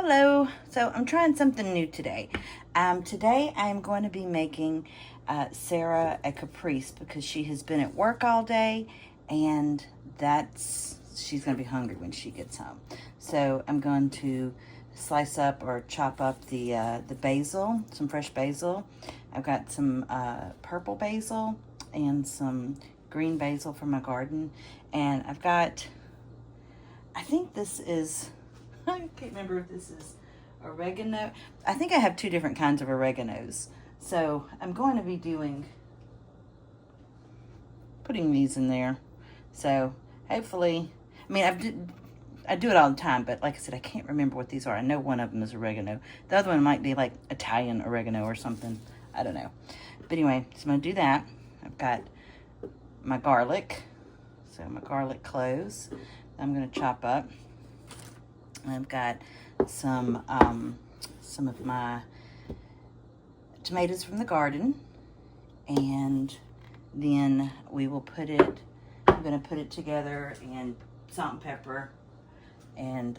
Hello. So I'm trying something new today. Today I'm going to be making Sarah a caprese because she has been at work all day, and she's going to be hungry when she gets home. So I'm going to slice up or chop up the basil, some fresh basil. I've got some purple basil and some green basil from my garden, and I think this is I can't remember if this is oregano. I think I have two different kinds of oreganos. So I'm going to be putting these in there. So hopefully, I do it all the time, but like I said, I can't remember what these are. I know one of them is oregano. The other one might be like Italian oregano or something. I don't know. But anyway, so I'm going to do that. I've got my garlic. So my garlic cloves I'm going to chop up. I've got some of my tomatoes from the garden, and then I'm going to put it together in salt and pepper and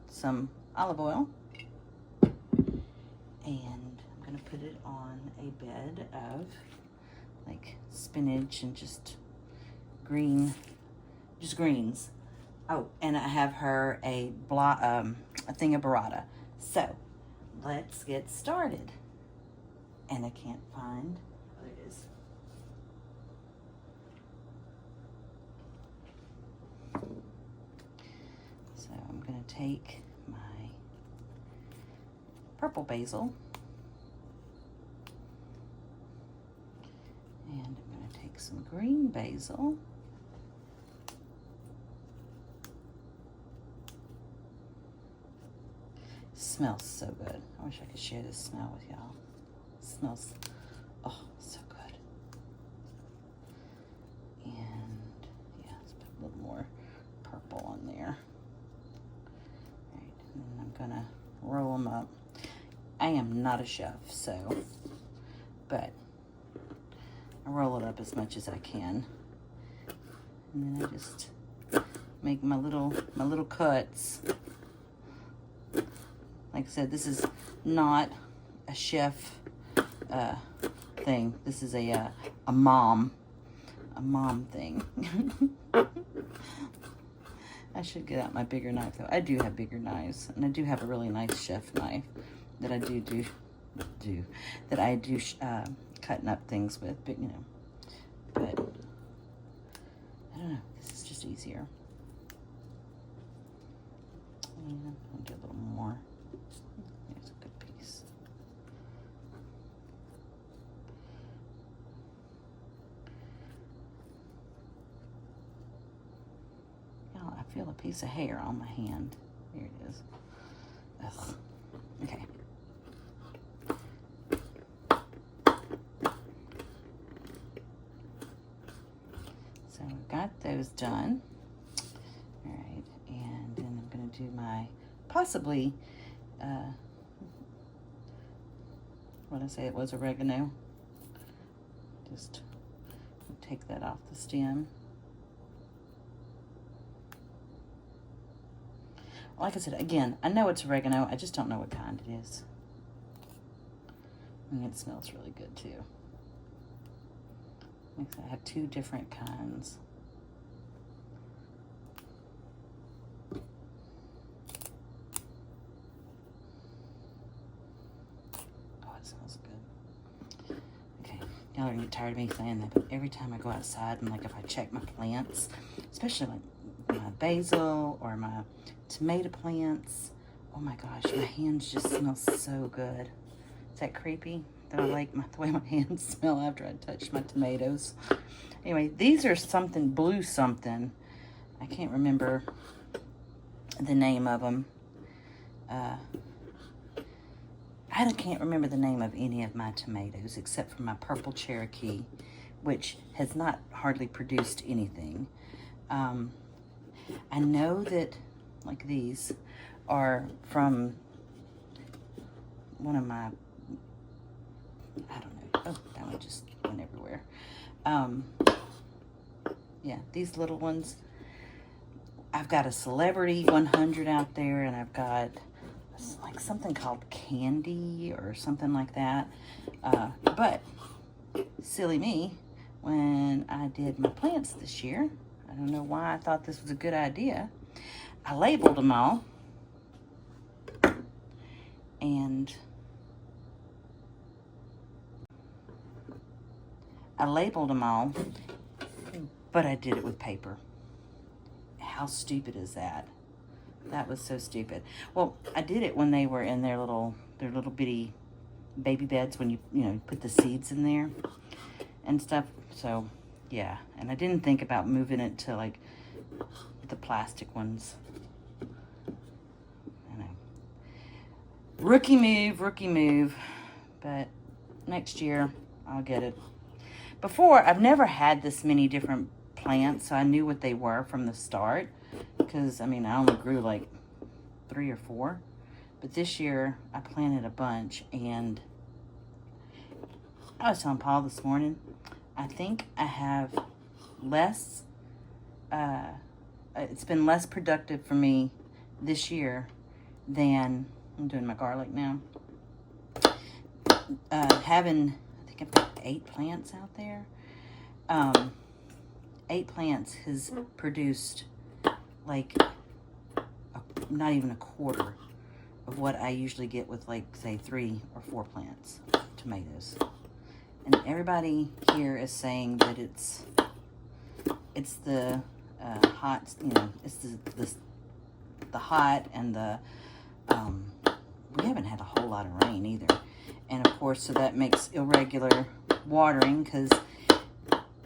some olive oil, and I'm going to put it on a bed of like spinach and just greens. Oh, and I have her a thing of burrata. So, let's get started. And I can't find, oh, there it is. So I'm gonna take my purple basil, and I'm gonna take some green basil. Smells so good. I wish I could share this smell with y'all. It smells, oh, so good. And yeah, let's put a little more purple on there. All right, and then I'm gonna roll them up. I am not a chef, but I roll it up as much as I can. And then I just make my little cuts. Like I said, this is not a chef thing. This is a mom thing. I should get out my bigger knife though. I do have bigger knives, and I do have a really nice chef knife that I do cutting up things with. But I don't know. This is just easier. And I'll do a little more. There's a good piece. Y'all, I feel a piece of hair on my hand. Here it is. Ugh. Okay. So we've got those done. All right, and then I'm going to do my possibly, what did I say it was, oregano. Just take that off the stem. Like I said, again, I know it's oregano. I just don't know what kind it is. And it smells really good too. I have two different kinds. Smells good. Okay, y'all are gonna get tired of me saying that, but every time I go outside and like if I check my plants, especially like my basil or my tomato plants, oh my gosh, my hands just smell so good. Is that creepy? That I like the way my hands smell after I touch my tomatoes. Anyway, these are blue something. I can't remember the name of them. I can't remember the name of any of my tomatoes except for my purple Cherokee, which has not hardly produced anything. I know that like these are from one of my, I don't know, oh, that one just went everywhere. Yeah, these little ones. I've got a Celebrity 100 out there, and I've got it's like something called candy or something like that. But silly me, when I did my plants this year, I don't know why I thought this was a good idea. I labeled them all, and but I did it with paper. How stupid is that? That was so stupid. Well, I did it when they were in their little bitty baby beds, when you put the seeds in there and stuff. So yeah, and I didn't think about moving it to like the plastic ones. I know. Rookie move, but next year I'll get it. Before, I've never had this many different plants, so I knew what they were from the start, because I mean, I only grew like 3 or 4, but this year I planted a bunch. And I was telling Paul this morning, I think I have less, it's been less productive for me this year than, I'm doing my garlic now, having, I think I've got 8 plants out there. 8 plants has produced like not even a quarter of what I usually get with, like, say 3 or 4 plants of tomatoes. And everybody here is saying that it's the hot, it's the hot and the we haven't had a whole lot of rain either, and of course, so that makes irregular watering, because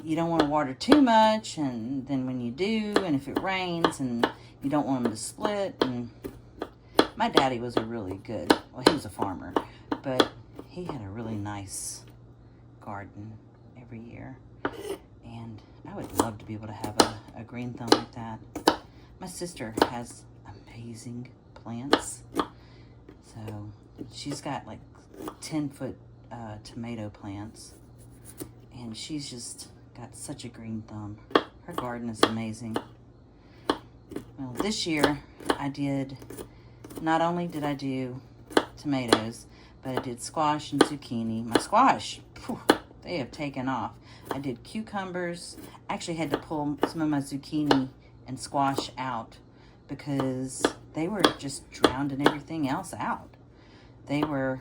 you don't want to water too much, and then when you do, and if it rains, and you don't want them to split. And my daddy was a really good, well, he was a farmer, but he had a really nice garden every year, and I would love to be able to have a green thumb like that. My sister has amazing plants, so she's got like 10-foot tomato plants, and she's just got such a green thumb. Her garden is amazing. Well, this year not only did I do tomatoes, but I did squash and zucchini. My squash, they have taken off. I did cucumbers. I actually had to pull some of my zucchini and squash out because they were just drowning everything else out. They were,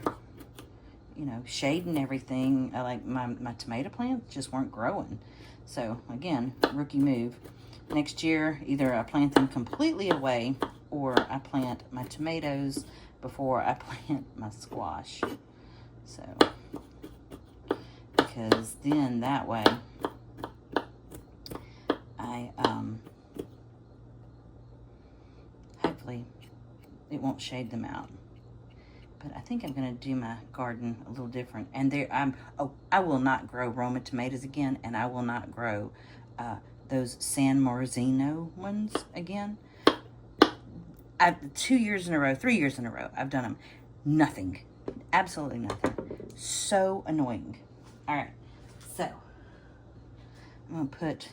shading everything. Like my tomato plants just weren't growing. So again, rookie move. Next year, either I plant them completely away, or I plant my tomatoes before I plant my squash. So, because then that way, I, hopefully it won't shade them out. But I think I'm going to do my garden a little different. And I will not grow Roma tomatoes again, and I will not grow those San Marzino ones again. 2 years in a row, 3 years in a row, I've done them. Nothing. Absolutely nothing. So annoying. All right. So, I'm going to put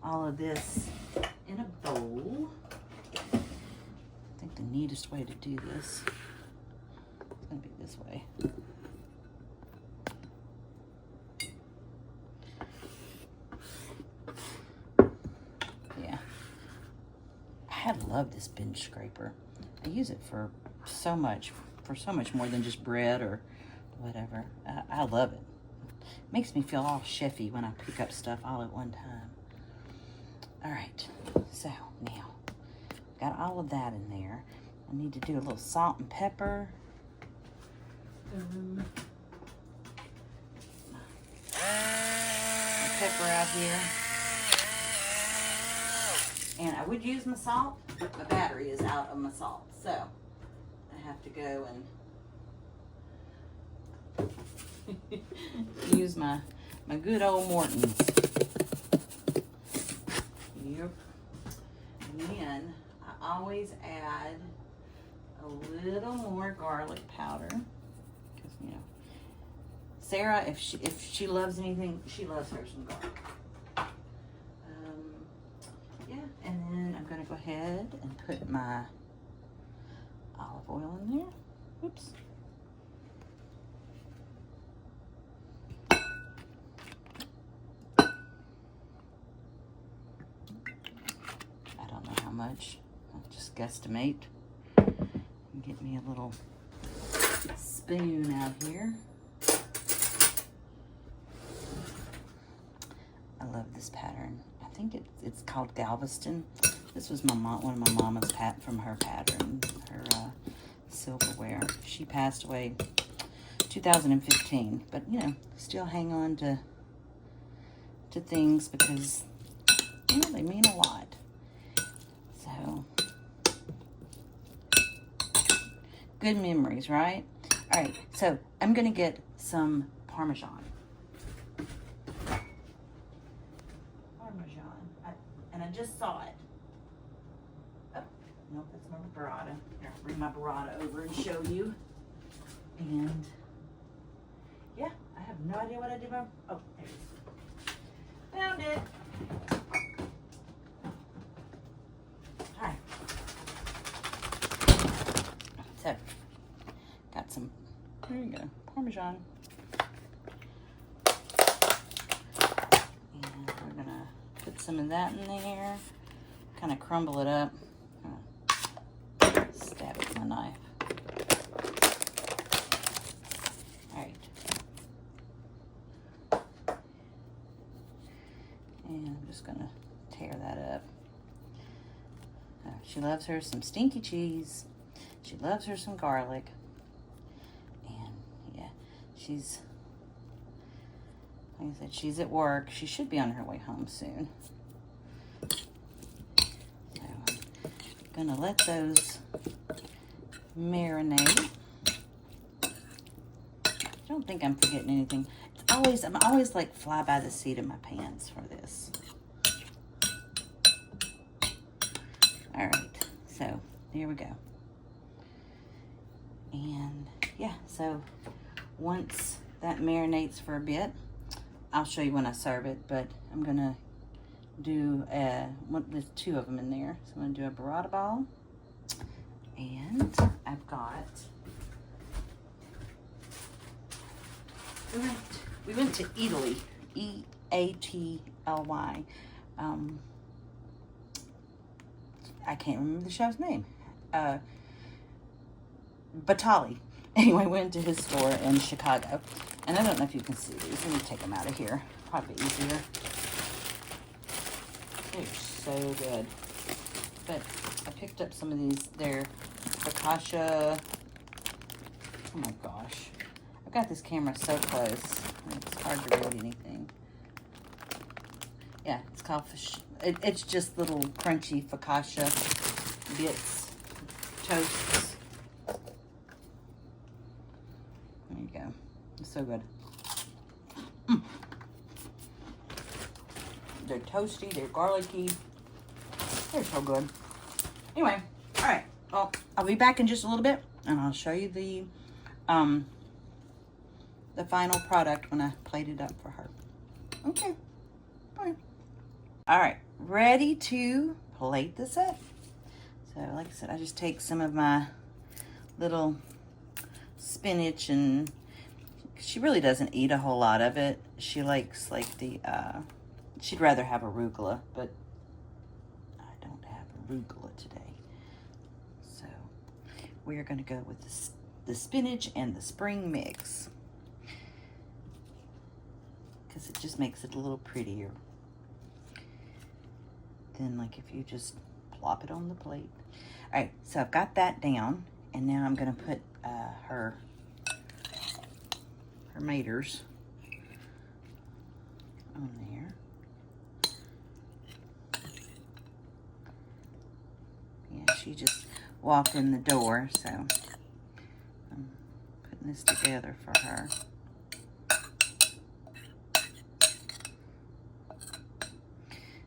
all of this in a bowl. I think the neatest way to do this is going to be this way. I love this bench scraper. I use it for so much more than just bread or whatever. I love it. Makes me feel all chefy when I pick up stuff all at one time. All right, so now got all of that in there. I need to do a little salt and pepper. Pepper out here. And I would use my salt, but my battery is out of my salt. So I have to go and use my good old Morton's. Yep. And then I always add a little more garlic powder. Because, Sarah, if she loves anything, she loves her some garlic. And then I'm going to go ahead and put my olive olive oil in there. Oops. I don't know how much. I'll just guesstimate. Get me a little spoon out here. I love this pattern. I think it's called Galveston. This was one of my mama's from her pattern, her silverware. She passed away 2015, but you know, still hang on to things because you know they mean a lot. So good memories, right? All right, so I'm gonna get some Parmesan. And I just saw it. Oh, no, that's my burrata. Here, I'll bring my burrata over and show you. And yeah, I have no idea what I did. Oh, there it is. Found it. All right. So, got some, there you go, Parmesan. And we're gonna put some of that in there, kind of crumble it up. Stab it with my knife. All right. And I'm just gonna tear that up. She loves her some stinky cheese. She loves her some garlic. And yeah, she's, like I said, she's at work. She should be on her way home soon. So I'm gonna let those marinate. I don't think I'm forgetting anything. I'm always like fly by the seat of my pants for this. All right, so here we go. And yeah, so once that marinates for a bit, I'll show you when I serve it, but I'm gonna do there's two of them in there. So I'm gonna do a Burrata Ball, and I've got, we went to Italy, E-A-T-L-Y. I can't remember the chef's name. Batali. Anyway, went to his store in Chicago. And I don't know if you can see these. Let me take them out of here. Probably easier. They're so good. But I picked up some of these. They're focaccia. Oh my gosh. I've got this camera so close. It's hard to read anything. Yeah, it's called fish. It's just little crunchy focaccia bits, toasts. There you go. It's so good. They're toasty, they're garlicky. They're so good. Anyway, all right. Well, I'll be back in just a little bit, and I'll show you the final product when I plate it up for her. Okay. Bye. All right, ready to plate this up. So like I said, I just take some of my little spinach, and she really doesn't eat a whole lot of it. She likes like the, she'd rather have arugula, but I don't have arugula today. So we're gonna go with the spinach and the spring mix, because it just makes it a little prettier than like if you just plop it on the plate. All right, so I've got that down, and now I'm gonna put her maters on there. Yeah, she just walked in the door, so I'm putting this together for her.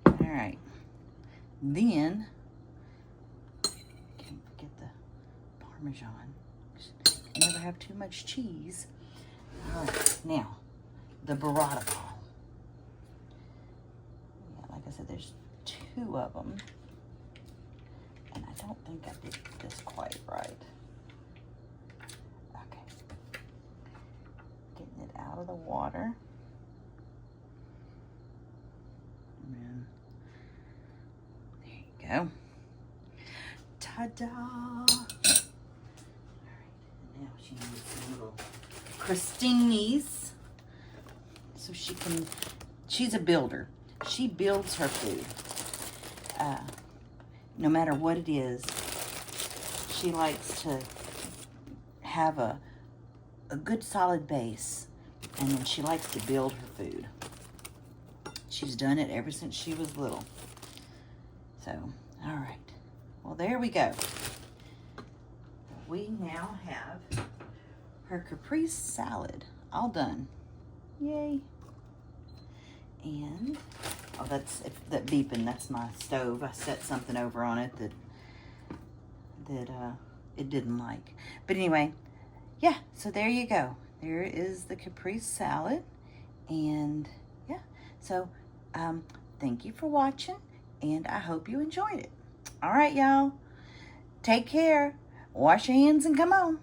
All right. Then, get the Parmesan. You never have too much cheese. All right, now, the Burrata Ball. Yeah, like I said, there's two of them. And I don't think I did this quite right. water. And there you go. Ta-da! All right, now she needs some little crostinis so she's a builder. She builds her food. No matter what it is, she likes to have a good solid base, and then she likes to build her food. She's done it ever since she was little. So, all right. Well, there we go. We now have her Caprese salad all done. Yay. And, oh, that's that beeping. That's my stove. I set something over on it that it didn't like. But anyway, yeah, so there you go. There is the Caprese salad. And yeah, so thank you for watching, and I hope you enjoyed it. All right, y'all. Take care. Wash your hands and come on.